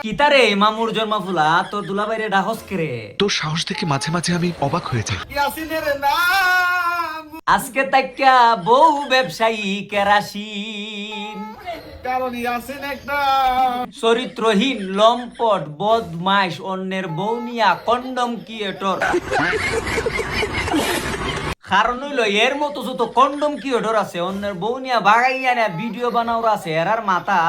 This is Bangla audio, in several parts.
কিতারে মামুর জন্ম ফুলা তোর দুলাবাইরে ডাহস করে তোর সাহস দেখে মাঝে মাঝে আমি অবাক হয়ে যাই। ইয়াসিনের নাম আজকে তাইকা বউ ব্যবসায়ী কেরাসিন কারণ ইয়াসিন একটা চরিত্রহীন লম্পট বদমাইশ অন্যের বউ নিয়া কন্ডম ক্রিয়েটর কারণ হইলো এর মতো যত কন্ডম ক্রিয়েটর আছে অন্যের বউ নিয়া বাগাইয়া না ভিডিও বানাওর আছে এরার মাথা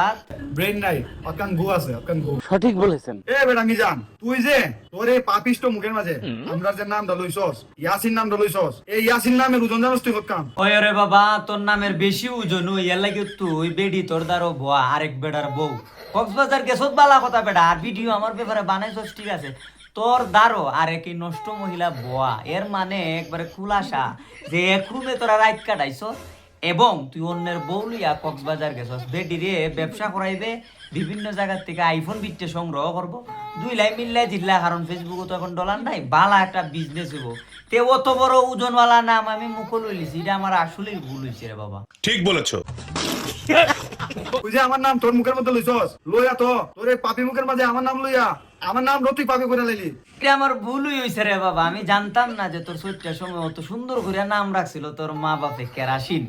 ব্রেন নাই অকান গু আছে অকান গু সঠিক বলেছেন। এ বেড়াঙ্গি জান তুই যে তোর এই পাপিষ্ট মুখের মাঝে আমরা যে নামটা লইছস ইয়াসিন নামটা লইছস এই ইয়াসিন নামের ওজন জানোস তুই কত কাম ওই রে বাবা তোর নামের বেশি ওজন এর লাগে তুই বেডি তোর দ্বারো ভুয়া আরেক বেডার বউ কক্সবাজার গেছত বালা কথা বেডা আর ভিডিও আমার ব্যাপারে বানাইছস ঠিক আছে তোর দ্বারো আরেক এই নষ্ট মহিলা ভুয়া এর মানে একবারে খুলাসা যে এক রুমে তোরা রাত কাটাইছ এবং তুই অন্যের বউ লইয়া কক্সবাজার গেছস বেডি রে ব্যবসা করাইবে বিভিন্ন জায়গা থেকে আইফোন বিটে সংগ্রহ করবো দুই লাই মিললাই জিল্লা কারণ ফেসবুকে তো এখন ডলার নাই বালা একটা বিজনেস হইব তে অত বড় ওজনওয়ালা নাম আমি মুখে লইলিছি এটা আমার আসলেই ভুল হয়েছে রে বাবা ঠিক বলেছো। তুই যে আমার নাম তোর মুখের মধ্যে লইছস লইয়া তো তোর এই পাপি মুখের মাঝে আমার নাম লইয়া আমার নাম তুই পাপি করে লাইলি এটা আমার ভুলই হয়েছে রে বাবা আমি জানতাম না যে তোর চৈত্রের সময় অত সুন্দর করে নাম রাখছিল তোর মা বাপে কেরাসিন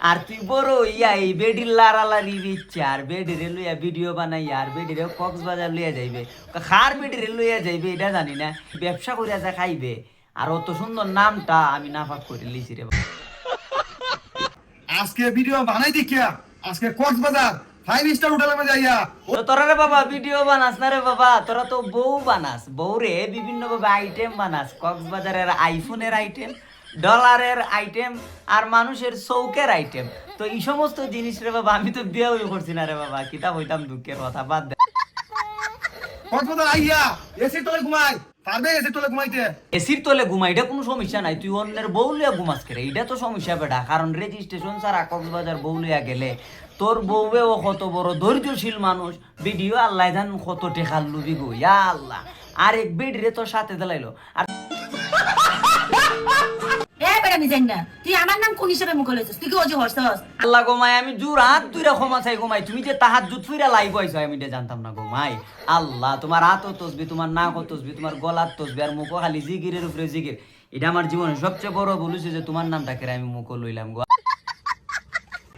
আর তুই বড় ইয়া এই বেডির লারালারি দিচ্ছে আর বেডিরে লইয়া ভিডিও বানাইয়া আর বেডিরে কক্সবাজার লইয়া যাইবে খার বেডিরে লইয়া যাইবে এটা জানি না ব্যবসা করিয়া যা খাইবে আর অত সুন্দর নামটা আমি নাফাক করে লিছি রে বাবা আজকে ভিডিও বানাই দেখিয়া আজকে কক্সবাজার 5 স্টার হোটেলে মে যাইয়া তো তোরা রে বাবা ভিডিও বানাস না রে বাবা তোরা তো বউ বানাস বউ রে বিভিন্ন ভাবে আইটেম বানাস কক্সবাজারের আইফোনের আইটেম ডলারের আইটেম আর মানুষের চৌকের আইটেম তো এই সমস্ত জিনিস রে বাবা আমি তো বিয়ে করছি না রে বাবা কিতাব হইতাম দুঃখের কথা বাদ দে কক্সবাজার আইয়া এসি তলে ঘুমাই পারবে এসি তলে ঘুমাইতে এসির তলে ঘুমাই এটা কোনো সমস্যা নাই তুই অন্যের বউ লিয়া ঘুমাস করে এটা তো সমস্যা বেটা কারণ রেজিস্ট্রেশন ছাড়া কক্সবাজার বউ লিয়া গেলে তোর বউবেও কত বড় ধৈর্যশীল মানুষ ভিডিও আল্লাহ জান কত টেকাল লুবি গো ইয়া আল্লাহ আর এক বেডরে তোর সাথে দিলাইলো আর আমি জানি না তুই আমার নাম কোন হিসেবে মুখে লইছিস তুই কি ওজি হরছস আল্লাহ গোমাই আমি জোর হাত দুইরা ক্ষমা চাই গোমাই তুমি যে তাহাজ্জুদ ফিরা লাইভ হইছো আমি এটা জানতাম না গোমাই আল্লাহ তোমার হাত তসবি তোমার নাক তসবি তোমার গলার তসবি আর মুখ খালি জিকিরের উপরে জিকির এটা আমার জীবনে সবচেয়ে বড় ভুল হইছে যে তোমার নামটা কেড়ে আমি মুখ লইলাম গো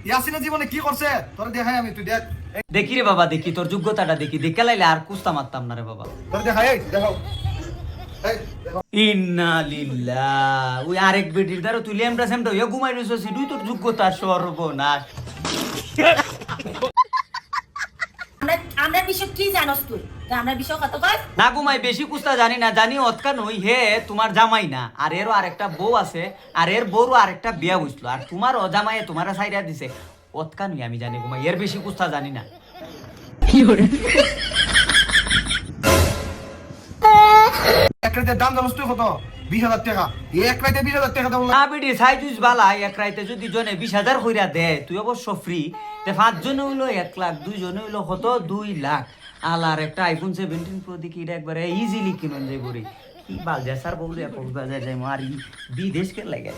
ইয়াসিনের জীবনে কি করছে তোরে দেখাই আমি তুই দেখ দেখি রে বাবা দেখি তোর যোগ্যতাটা দেখি দেখে লাইলে আর কুস্তা মারতাম না রে বাবা তোরে দেখাই এই দেখো এই দেখো ইন্না লিল্লাহ ওই আরেক বেটির দ্বারা তুই লেমটা সেমটা হইয়া ঘুমাই রইছিস তুই তোর যোগ্যতা সর্বনাশ আমরা বিষয় কি জানোস তুই আমরা বিষয় কত কর না ঘুমাই বেশি কুস্তা জানি না জানি অতকা নই হে তোমার জামাই না আর এরও আরেকটা বউ আছে আর এর বউরও আরেকটা বিয়া বুঝলো আর তোমার অজামাইয়ে তোমার সাইডা দিছে অতকা নই আমি জানি ঘুমাই এর বেশি কুস্তা জানি না এক রাতের দাম জানোস তুই কত 20,000 টাকা এক রাতে 20,000 টাকা দাম না বেটি সাইজুজ বালা এক রাইতে যদি জনে 20,000 কইরা দে তুই অবশ্য ফ্রি তে 5 জনে হইলো 1 লাখ 2 জনে হইলো কত 2 লাখ আলার একটা আইফোন 17 প্রো দেখি এটা একবারে ইজিলি কিনন যাই বড়ি কি বাল স্যার বললে কক্সবাজার যাই মারি বিদেশ কে লাগে